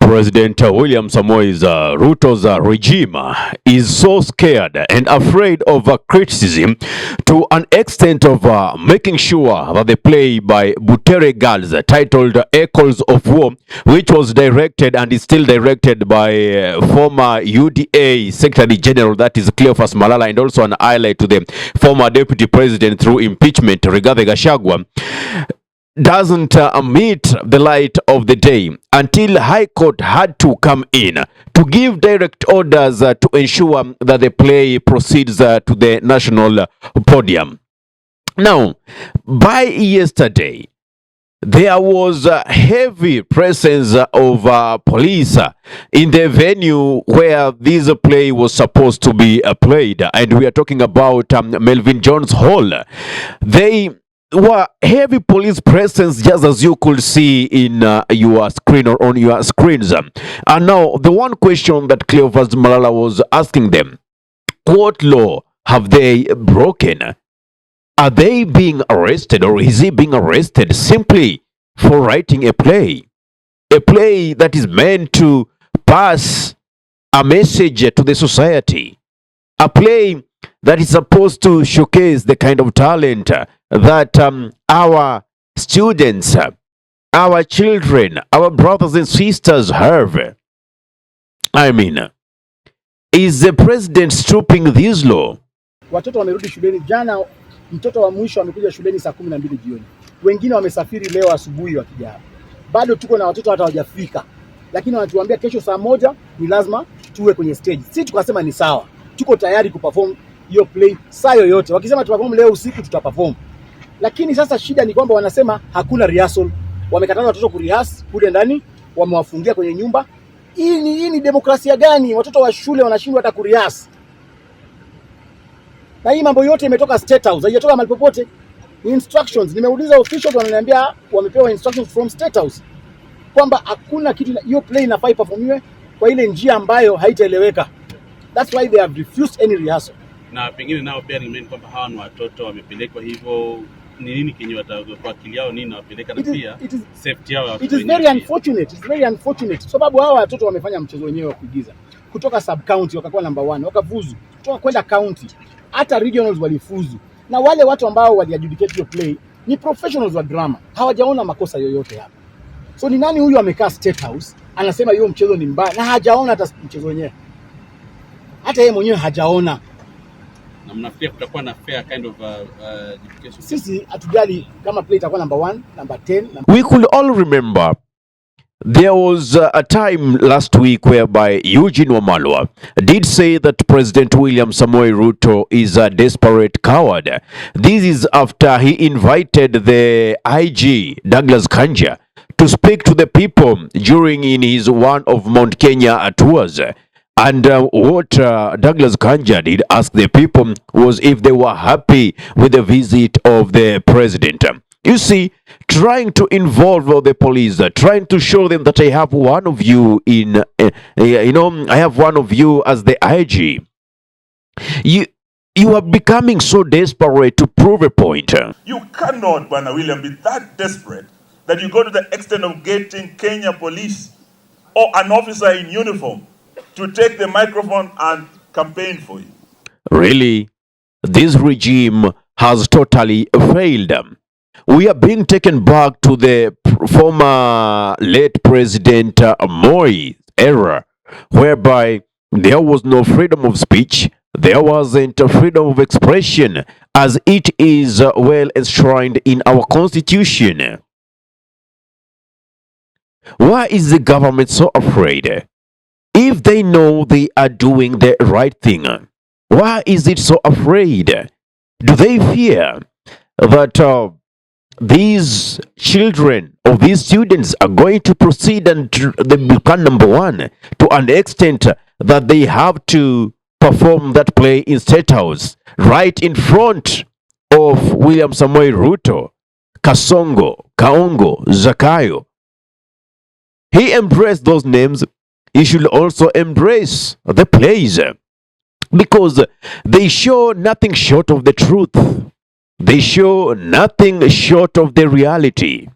President William Ruto's regime is so scared and afraid of criticism to an extent of making sure that the play by Butere Girls titled Echoes of War, which was directed and is still directed by former UDA Secretary General, that is Cleophas Malala, and also an ally to the former Deputy President through impeachment, Rigathi Gachagua, doesn't meet the light of the day until High Court had to come in to give direct orders to ensure that the play proceeds to the national podium. Now, by yesterday, there was a heavy presence of police in the venue where this play was supposed to be played, and we are talking about Melvin Jones Hall. They were heavy police presence, just as you could see in your screen or on your screens. And now the one question that Cleophas Malala was asking them: what law have they broken? Are they being arrested, or is he being arrested simply for writing a play? A play that is meant to pass a message to the society. A play that is supposed to showcase the kind of talent that our students, our children, our brothers and sisters have. I mean, is the president stripping this law? Watoto wamerudi shuleni jana. Mtoto wa mwisho amekuja shuleni saa 12 jioni. Wengine wamesafiri leo asubuhi wakija hapa. Bado tuko na watoto hata hawajafika. Lakini wanatuambia kesho saa 1 ni lazima tuwe kwenye stage. Sisi tukasema ni sawa. Tuko tayari kuperform hiyo play saa yoyote. Wakisema tutaperform leo usiku tutaperform. Lakini sasa shida ni kwamba wanasema hakuna rehearsal. Wamekataza watoto kurehearse kule ndani, wamewafungia kwenye nyumba. Hii ni demokrasia gani? Watoto wa shule wanashindwa hata kurehearse. Na hii mambo yote imetoka State House, haijatoka mahali popote. Ni instructions. Nimeuliza officials, wananiambia wamepewa instructions from State House kwamba hakuna kitu, hiyo play inafaa iperformiwe kwa ile njia ambayo haitaeleweka. That's why they have refused any rehearsal. Na pengine nao pia ni kwamba hawa ni watoto wamepelekwa hivyo, ni nini kenye watakuwa akili yao nini wapeleka, na pia safety yao. It is very unfortunate. It's very unfortunate. Sababu hawa watoto wamefanya mchezo wenyewe wa kuigiza. Kutoka sub county wakakuwa number 1, wakafuzu. Kutoka kwenda county, hata regionals walifuzu. Na wale watu ambao waliadjudicate hiyo play ni professionals wa drama. Hawajaona makosa yoyote hapa. So ni nani huyu amekaa State House anasema hiyo mchezo ni mbaya na hajaona hata mchezo wenyewe. Hata yeye mwenyewe hajaona. Na mnafikiria kutakuwa na fair kind of education? Sisi hatujali kama play itakuwa number 1, number 10. We could all remember there was a time last week whereby Eugene Wamalwa did say that President William Ruto is a desperate coward. This is after he invited the IG, Douglas Kanja, to speak to the people during in his one of Mount Kenya tours. And what Douglas Kanja did ask the people was if they were happy with the visit of the president. You see, trying to involve the police, trying to show them that I have one of you in, I have one of you as the IG. You are becoming so desperate to prove a point. You cannot, Bwana William, be that desperate that you go to the extent of getting Kenya police or an officer in uniform to take the microphone and campaign for you. Really, this regime has totally failed. We are being taken back to the former late President Moi's era, whereby there was no freedom of speech, there wasn't freedom of expression, as it is well enshrined in our constitution. Why is the government so afraid? If they know they are doing the right thing, why is it so afraid? Do they fear that these children or these students are going to proceed and they become number 1 to an extent that they have to perform that play in State House right in front of William Ruto, Kasongo, Kaongo, Zakayo? He embraced those names. He should also embrace the plays, because they show nothing short of the truth. They show nothing short of the reality.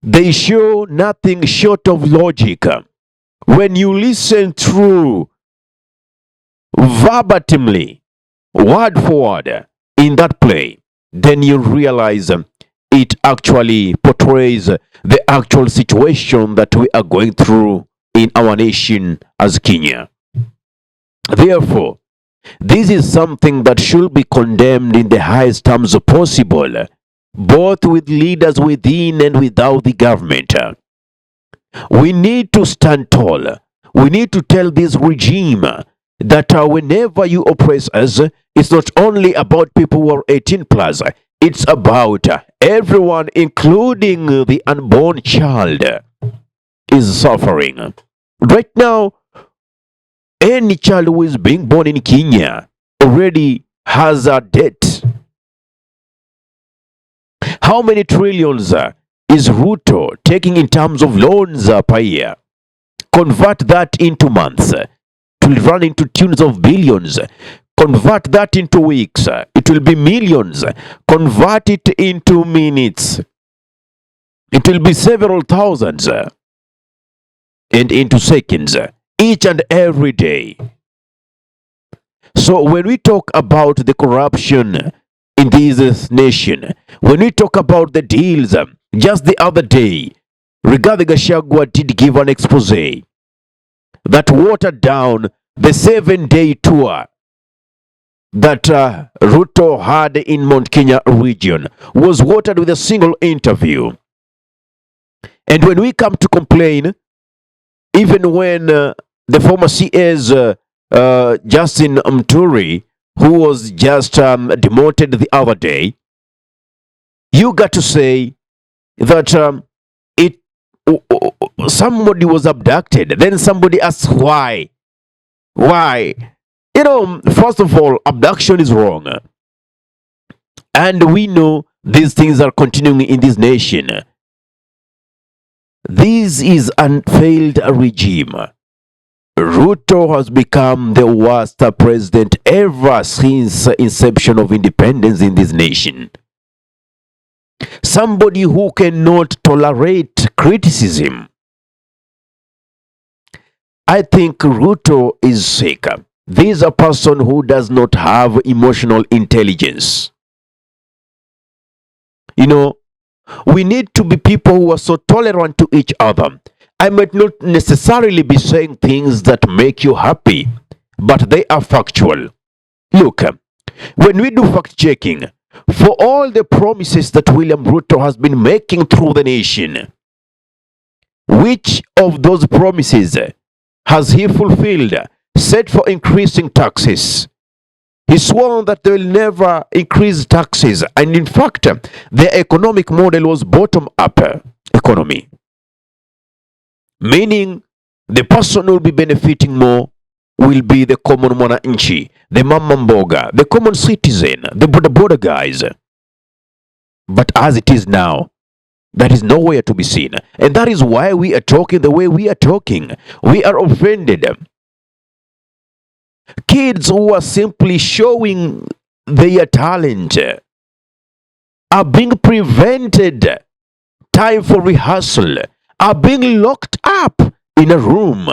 They show nothing short of logic. when you listen through verbatimly, word for word, in that play, then you realize it actually portrays the actual situation that we are going through in our nation as Kenya. Therefore, this is something that should be condemned in the highest terms possible, both with leaders within and without the government. We need to stand tall. We need to tell this regime that whenever you oppress us, it's not only about people who are 18 plus, it's about everyone, including the unborn child, is suffering. Right now, any child who is being born in Kenya already has a debt. How many trillions is Ruto taking in terms of loans per year? Convert that into months. It will run into tunes of billions. Convert that into weeks. It will be millions. Convert it into minutes. It will be several thousands. And into seconds. Each and every day. So when we talk about the corruption in this nation, when we talk about the deals, just the other day, Rigathi Gachagua did give an expose that watered down the 7-day tour that Ruto had in Mount Kenya region, was watered with a single interview. And when we come to complain, even when the former CS Justin Muturi, who was just demoted the other day, you got to say that somebody was abducted. Then somebody asks why. Why? You know, first of all, abduction is wrong. And we know these things are continuing in this nation. This is a failed regime. Ruto has become the worst president ever since inception of independence in this nation. Somebody who cannot tolerate criticism. I think Ruto is sick. This is a person who does not have emotional intelligence. You know, we need to be people who are so tolerant to each other. I might not necessarily be saying things that make you happy, but they are factual. Look, when we do fact checking, for all the promises that William Ruto has been making through the nation, which of those promises has he fulfilled? Said for increasing taxes. He swore that they will never increase taxes, and in fact, the economic model was bottom-up economy. Meaning, the person who will be benefiting more will be the common mwananchi, the mama mboga, the common citizen, the boda guys. But as it is now, that is nowhere to be seen. And that is why we are talking the way we are talking. We are offended. Kids who are simply showing their talent are being prevented time for rehearsal, are being locked up in a room.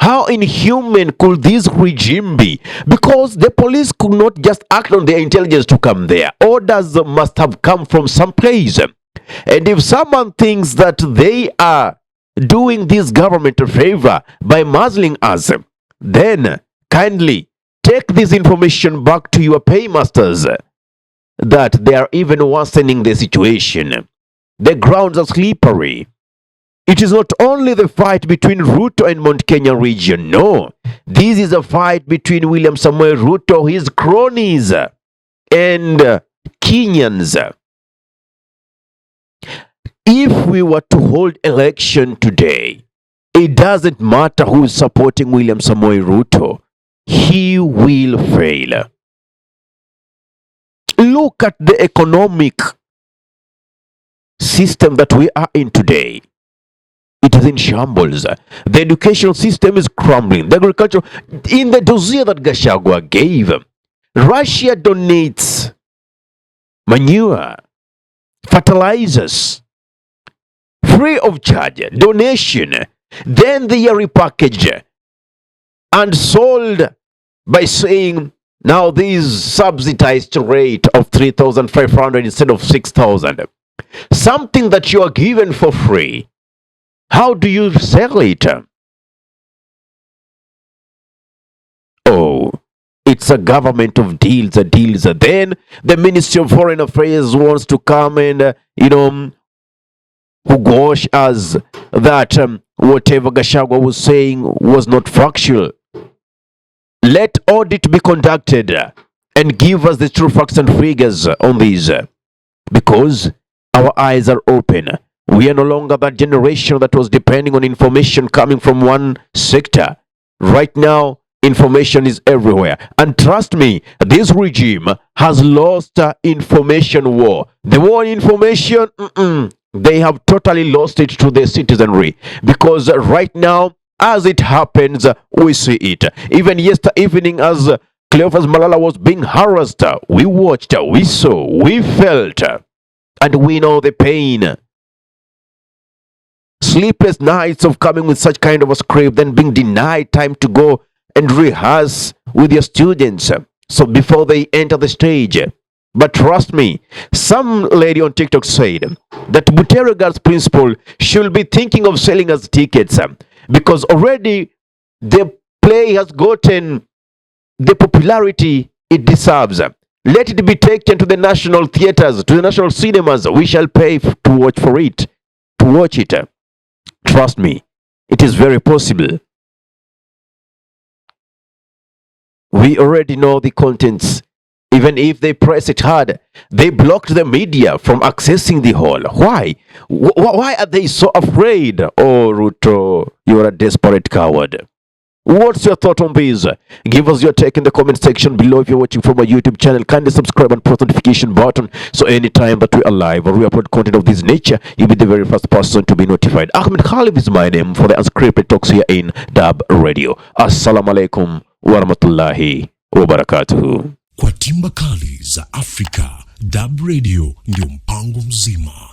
How inhuman could this regime be? Because the police could not just act on their intelligence to come there. Orders must have come from some place. And if someone thinks that they are doing this government a favor by muzzling us, then kindly take this information back to your paymasters that they are even worsening the situation. The grounds are slippery. It is not only the fight between Ruto and Mount Kenya region. No, this is a fight between William Samuel Ruto, his cronies, and Kenyans. If we were to hold election today, it doesn't matter who is supporting William Samuel Ruto. He will fail. Look at the economic system that we are in today. It is in shambles. The education system is crumbling. The agriculture, in the dossier that Gachagua gave, Russia donates manure, fertilizers, free of charge, donation Then they are repackaged and sold by saying, now this subsidized rate of 3,500 instead of 6,000. Something that you are given for free. How do you sell it? Oh, it's a government of deals. Then the Ministry of Foreign Affairs wants to come and, gosh, as that whatever Gachagua was saying was not factual. Let audit be conducted and give us the true facts and figures on these, because our eyes are open. We are no longer that generation that was depending on information coming from one sector. Right now, information is everywhere. And trust me, this regime has lost information war. The war on information, they have totally lost it to the citizenry. Because right now, as it happens, we see it. Even yesterday evening, as Cleophas Malala was being harassed, we watched, we saw, we felt, and we know the pain. Sleepless nights of coming with such kind of a script, then being denied time to go and rehearse with your students, so before they enter the stage. But trust me, some lady on TikTok said that Butere Girls principal should be thinking of selling us tickets, because already the play has gotten the popularity it deserves. Let it be taken to the national theaters, to the national cinemas. We shall pay to watch it. Trust me, it is very possible. We already know the contents. Even if they press it hard, they blocked the media from accessing the hall. Why? Why are they so afraid? Oh, Ruto, you are a desperate coward. What's your thought on this? Give us your take in the comment section below. If you're watching from our YouTube channel, kindly subscribe and press the notification button, so anytime that we are live or we upload content of this nature, you'll be the very first person to be notified. Ahmed Khalif is my name for the unscripted talks here in DURB Radio. Assalamu alaikum wa rahmatullahi wa barakatuhu. Kwa timba kali za Afrika, DURB Radio ndio mpango mzima.